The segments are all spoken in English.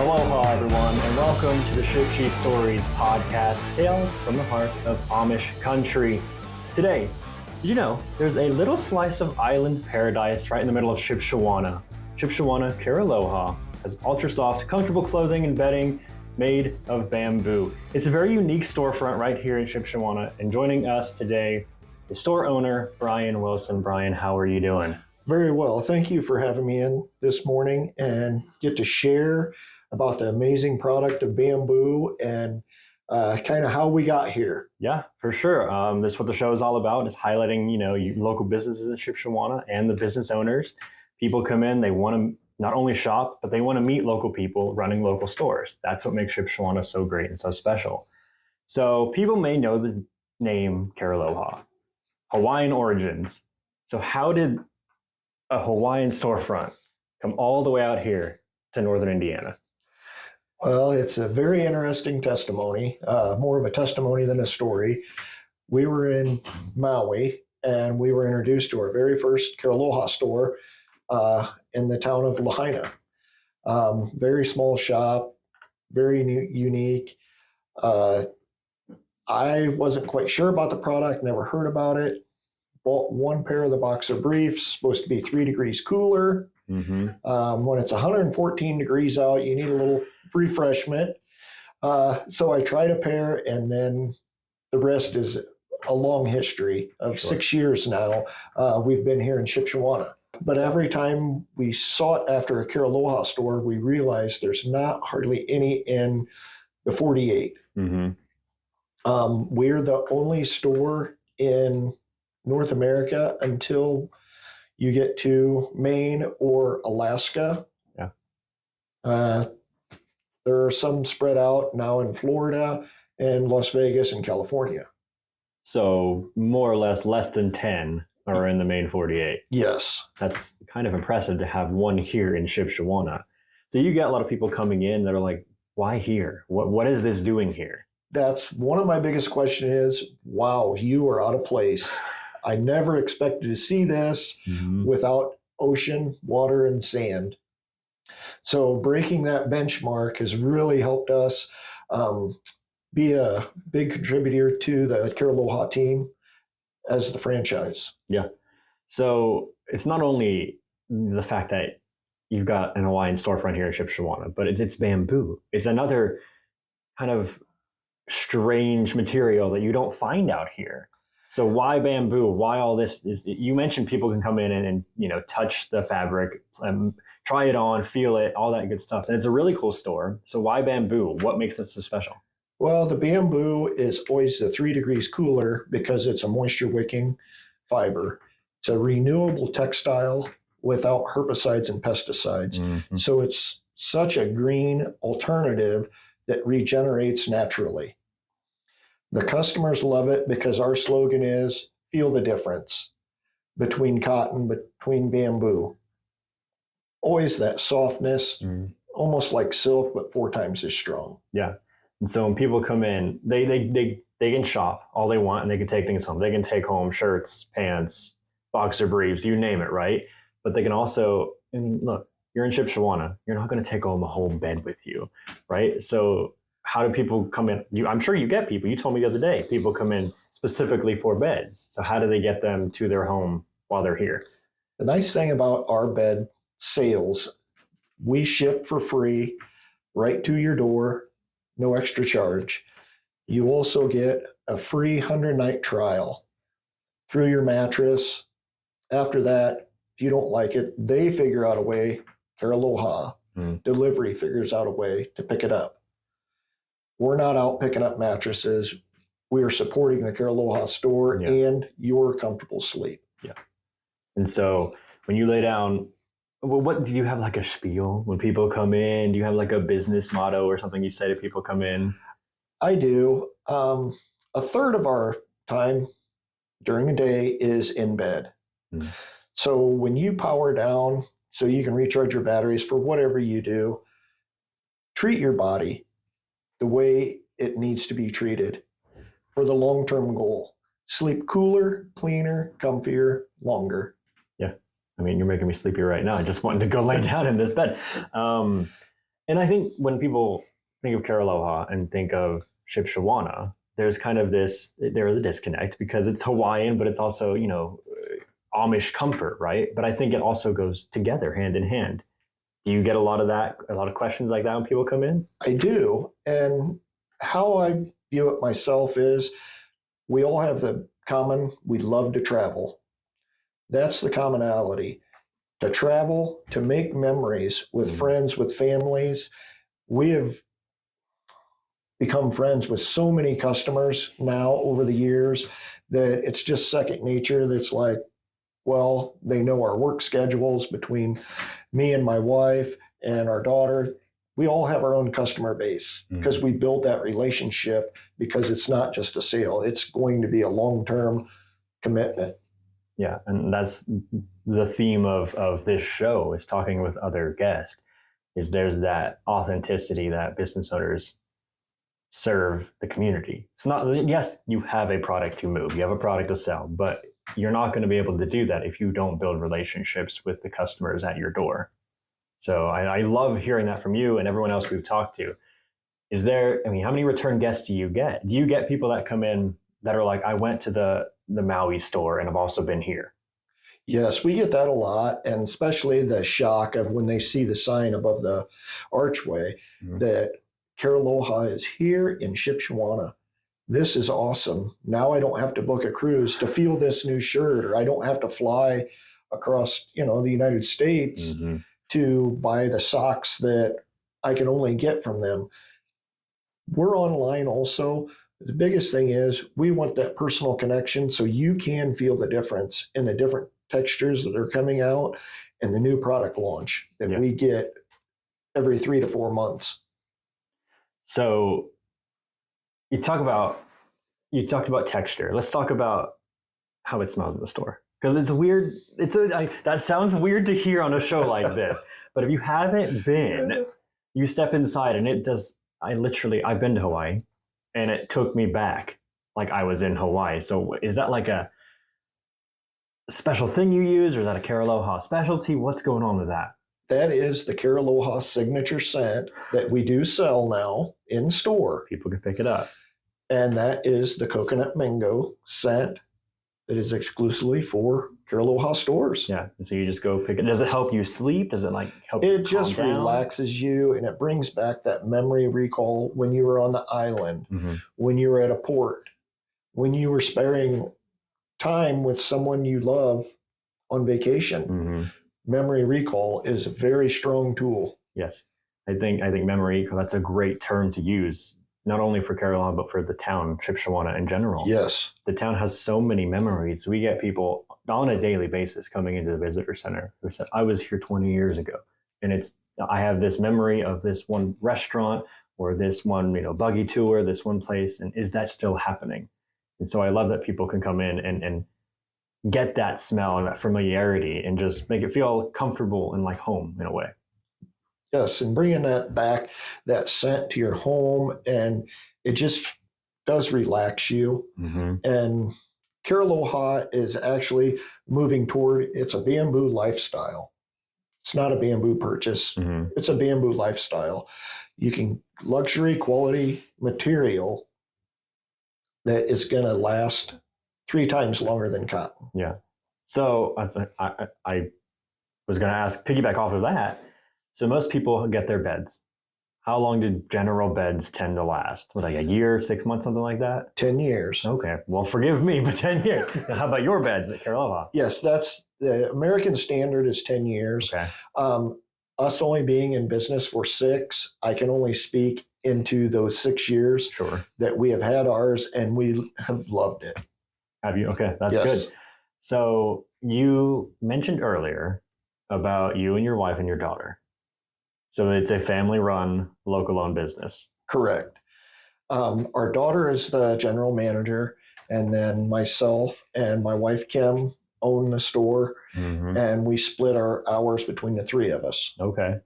Aloha, everyone, and welcome to the Shipshe Stories Podcast, Tales from the Heart of Amish Country. Today, did you know there's a little slice of island paradise right in the middle of Shipshewana? Shipshewana Cariloha has ultra-soft, comfortable clothing and bedding made of bamboo. It's a very unique storefront right here in Shipshewana, and joining us today is store owner Brian Wilson. Brian, how are you doing? Very well. Thank you for having me in this morning and get to share about the amazing product of bamboo and kind of how we got here. Yeah, for sure. That's what the show is all about, is highlighting, local businesses in Shipshewana and the business owners. People come in, they want to not only shop, but they want to meet local people running local stores. That's what makes Shipshewana so great and so special. So people may know the name Cariloha, Hawaiian origins. So how did a Hawaiian storefront come all the way out here to Northern Indiana? Well, it's a very interesting testimony, more of a testimony than a story. We were in Maui and we were introduced to our very first Cariloha store in the town of Lahaina. Very small shop, very unique. I wasn't quite sure about the product, never heard about it. Bought one pair of the boxer briefs, supposed to be 3 degrees cooler. Mm-hmm. When it's 114 degrees out, you need a little refreshment. So I tried a pair, and then the rest is a long history of 6 years now. We've been here in Shipshewana. But every time we sought after a Cariloha store, we realized there's not hardly any in the 48. Mm-hmm. We're the only store in North America until you get to Maine or Alaska. Yeah. There are some spread out now in Florida and Las Vegas and California. So more or less than 10 are in the Maine 48. Yes. That's kind of impressive to have one here in Shipshewana. So you get a lot of people coming in that are like, why here? What is this doing here? That's one of my biggest questions is, wow, you are out of place. I never expected to see this without ocean, water, and sand. So breaking that benchmark has really helped us be a big contributor to the Cariloha team as the franchise. Yeah. So it's not only the fact that you've got an Hawaiian storefront here in Shipshewana, but it's bamboo. It's another kind of strange material that you don't find out here. So why bamboo? Why all this? You mentioned people can come in and touch the fabric, try it on, feel it, all that good stuff. And it's a really cool store. So why bamboo? What makes it so special? Well, the bamboo is always the 3 degrees cooler because it's a moisture wicking fiber. It's a renewable textile without herbicides and pesticides. Mm-hmm. So it's such a green alternative that regenerates naturally. The customers love it because our slogan is, feel the difference between cotton, between bamboo. Always that softness, almost like silk, but 4 times as strong. Yeah. And so when people come in, they can shop all they want and they can take things home. They can take home shirts, pants, boxer briefs, you name it, right? But they can also, look, you're in Shipshewana. You're not going to take home a whole bed with you, right? So how do people come in? I'm sure you get people. You told me the other day, people come in specifically for beds. So how do they get them to their home while they're here? The nice thing about our bed sales, we ship for free right to your door, no extra charge. You also get a free 100-night trial through your mattress. After that, if you don't like it, they figure out a way, Cariloha delivery figures out a way to pick it up. We're not out picking up mattresses. We are supporting the Cariloha store and your comfortable sleep. Yeah. And so when you lay down, what do you have, like a spiel when people come in? Do you have like a business motto or something you say to people come in? I do. A third of our time during the day is in bed. So when you power down so you can recharge your batteries for whatever you do, treat your body the way it needs to be treated for the long-term goal. Sleep cooler, cleaner, comfier, longer. Yeah. I mean, you're making me sleepy right now. I just wanted to go lay down in this bed. And I think when people think of Cariloha and think of Shipshewana, there's kind of there is a disconnect because it's Hawaiian, but it's also, Amish comfort, right? But I think it also goes together hand in hand. Do you get a lot of questions like that when people come in? I do. And how I view it myself is we all have the common, we love to travel. That's the commonality. To travel, to make memories with friends, with families. We have become friends with so many customers now over the years that it's just second nature. That's like, well, they know our work schedules between me and my wife and our daughter. We all have our own customer base because we build that relationship because it's not just a sale. It's going to be a long-term commitment. Yeah, and that's the theme of this show is talking with other guests, is there's that authenticity that business owners serve the community. It's not, yes, you have a product to move, you have a product to sell, but you're not going to be able to do that if you don't build relationships with the customers at your door. So I love hearing that from you and everyone else we've talked to. How many return guests do you get? Do you get people that come in that are like, I went to the Maui store and I've also been here? Yes, we get that a lot, and especially the shock of when they see the sign above the archway that Cariloha is here in Shipshewana. This is awesome. Now I don't have to book a cruise to feel this new shirt, or I don't have to fly across, the United States to buy the socks that I can only get from them. We're online also. The biggest thing is we want that personal connection so you can feel the difference in the different textures that are coming out and the new product launch that we get every 3 to 4 months. So you talked about texture. Let's talk about how it smells in the store. Because it's weird. That sounds weird to hear on a show like this. But if you haven't been, you step inside and it does. I've been to Hawaii and it took me back like I was in Hawaii. So is that like a special thing you use, or is that a Cariloha specialty? What's going on with that? That is the Cariloha signature scent that we do sell now in store. People can pick it up. And that is the coconut mango scent that is exclusively for Cariloha stores. Yeah. And so you just go pick it. Does it help you sleep? Does it help you calm down? It just relaxes you, and it brings back that memory recall when you were on the island, when you were at a port, when you were sparing time with someone you love on vacation. Memory recall is a very strong tool. Yes. I think memory recall, that's a great term to use, not only for Cariloha, but for the town, Shipshewana in general. Yes. The town has so many memories. We get people on a daily basis coming into the visitor center who said, I was here 20 years ago. And I have this memory of this one restaurant or this one, buggy tour, this one place. And is that still happening? And so I love that people can come in and get that smell and that familiarity and just make it feel comfortable and like home in a way. Yes, and bringing that back, that scent to your home, and it just does relax you. And Cariloha is actually moving toward, it's a bamboo lifestyle. It's not a bamboo purchase. It's a bamboo lifestyle. You can luxury quality material that is going to last 3 times longer than cotton. Yeah. So I was going to piggyback off of that. So most people get their beds. How long do general beds tend to last? Like a year, 6 months, something like that? 10 years. Okay. Well, forgive me, but 10 years. Now, how about your beds at Cariloha? Yes, that's the American standard is 10 years. Okay. Us only being in business for 6, I can only speak into those 6 years that we have had ours, and we have loved it. Have you? Okay, that's good. So you mentioned earlier about you and your wife and your daughter. So it's a family-run, local-owned business. Correct. Our daughter is the general manager, and then myself and my wife, Kim, own the store, and we split our hours between the 3 of us. Okay.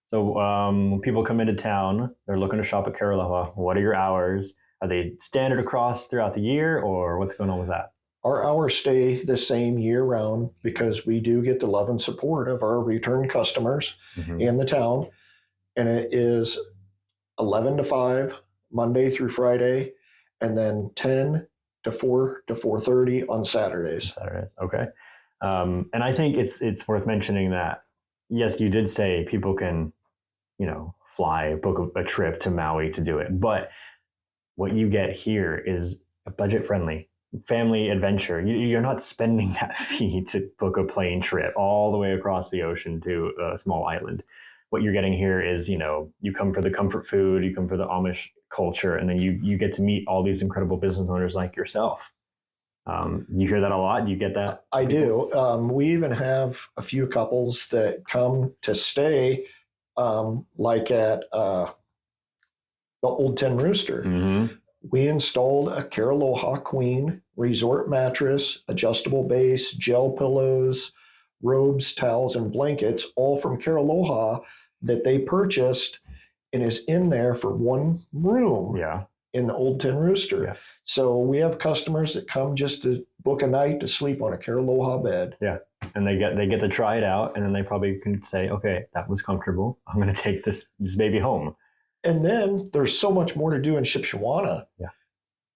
So when people come into town, they're looking to shop at Cariloha. What are your hours? Are they standard across throughout the year, or what's going on with that? Our hours stay the same year round because we do get the love and support of our return customers in the town. and it is 11 to 5, Monday through Friday, and then 10 to 4 to 4:30 on Saturdays. Okay. And I think it's worth mentioning that, yes, you did say people can, fly, book a trip to Maui to do it. But what you get here is a budget-friendly family adventure. You're not spending that fee to book a plane trip all the way across the ocean to a small island. What you're getting here is, you come for the comfort food, you come for the Amish culture, and then you get to meet all these incredible business owners like yourself. You hear that a lot? Do you get that? I do. We even have a few couples that come to stay, like at the Old Tin Rooster. Mm-hmm. We installed a Cariloha Queen resort mattress, adjustable base, gel pillows, robes, towels, and blankets, all from Cariloha that they purchased and is in there for one room in the Old Tin Rooster. Yeah. So we have customers that come just to book a night to sleep on a Cariloha bed. Yeah. And they get to try it out, and then they probably can say, okay, that was comfortable. I'm going to take this baby home. And then there's so much more to do in Shipshewana. Yeah.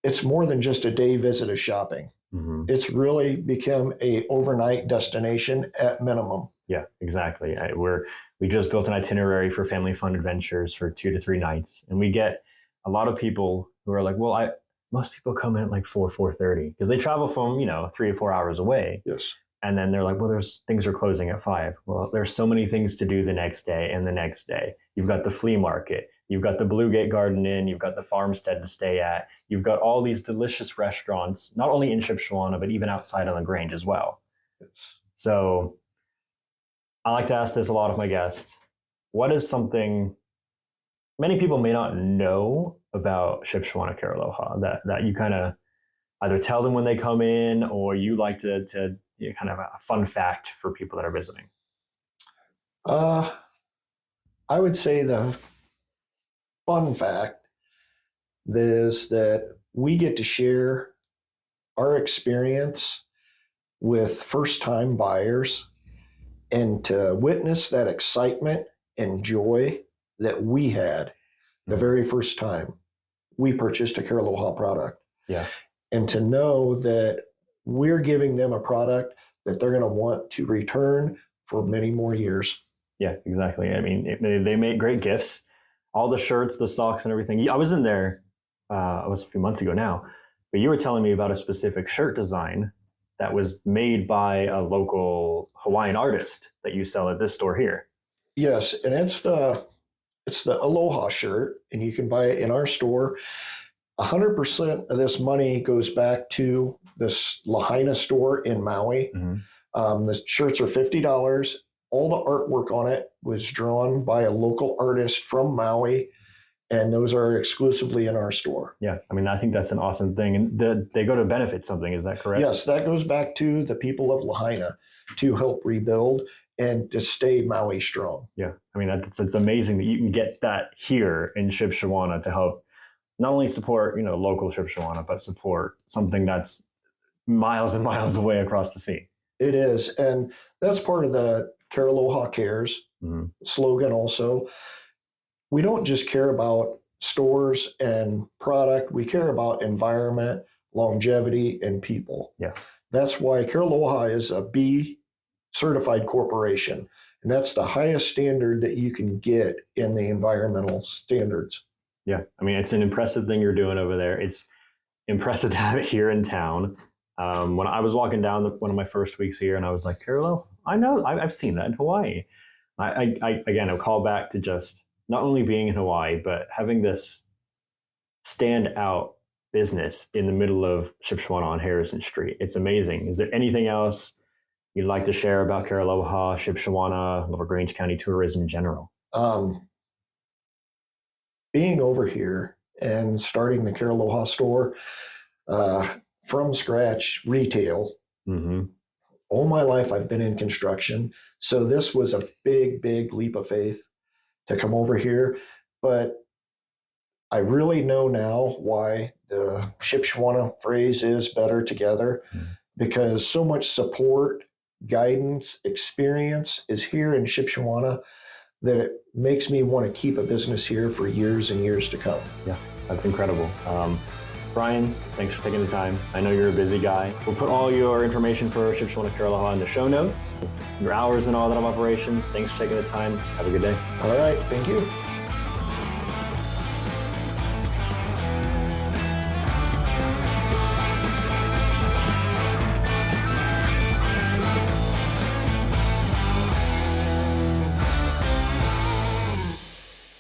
It's more than just a day visit of shopping. Mm-hmm. It's really become a overnight destination at minimum. Yeah, exactly. We just built an itinerary for family fun adventures for 2 to 3 nights. And we get a lot of people who are like, well, most people come in at like 4:30 because they travel from, 3 or 4 hours away. Yes. And then they're like, well, things are closing at 5. Well, there's so many things to do the next day and the next day. You've got the flea market. You've got the Blue Gate Garden Inn. You've got the farmstead to stay at. You've got all these delicious restaurants, not only in Shipshewana, but even outside on the Grange as well. Yes. So I like to ask this a lot of my guests. What is something many people may not know about Shipshewana Cariloha that you kind of either tell them when they come in, or you like to kind of a fun fact for people that are visiting? I would say the fun fact is that we get to share our experience with first-time buyers and to witness that excitement and joy that we had the very first time we purchased a Cariloha product. Yeah. And to know that we're giving them a product that they're going to want to return for many more years. Yeah, exactly. I mean, they make great gifts. All the shirts, the socks, and everything. I was in there, it was a few months ago now, but you were telling me about a specific shirt design that was made by a local Hawaiian artist that you sell at this store here. Yes, and it's the Aloha shirt, and you can buy it in our store. 100% of this money goes back to this Lahaina store in Maui. Mm-hmm. The shirts are $50. All the artwork on it was drawn by a local artist from Maui, and those are exclusively in our store. Yeah, I mean, I think that's an awesome thing. And they go to benefit something, is that correct? Yes, that goes back to the people of Lahaina to help rebuild and to stay Maui strong. Yeah, I mean, it's amazing that you can get that here in Shipshewana to help not only support, local Shipshewana, but support something that's miles and miles away across the sea. It is, and that's part of the Cariloha Cares slogan also. We don't just care about stores and product. We care about environment, longevity, and people. Yeah. That's why Cariloha is a B certified corporation. And that's the highest standard that you can get in the environmental standards. Yeah. I mean, it's an impressive thing you're doing over there. It's impressive to have it here in town. When I was walking down one of my first weeks here, and I was like, Carilo, I know, I've seen that in Hawaii. I'll call back to just not only being in Hawaii, but having this stand out business in the middle of Shipshewana on Harrison Street. It's amazing. Is there anything else you'd like to share about Cariloha, Shipshewana, Lower Grange County tourism in general? Being over here and starting the Cariloha store from scratch, retail. Mm-hmm. All my life I've been in construction. So this was a big, big leap of faith to come over here. But I really know now why the Shipshewana phrase is better together, because so much support, guidance, experience is here in Shipshewana that it makes me want to keep a business here for years and years to come. Yeah, that's incredible. Brian, thanks for taking the time. I know you're a busy guy. We'll put all your information for Shipshewana Cariloha in the show notes, your hours and all that of operation. Thanks for taking the time. Have a good day. All right, thank you.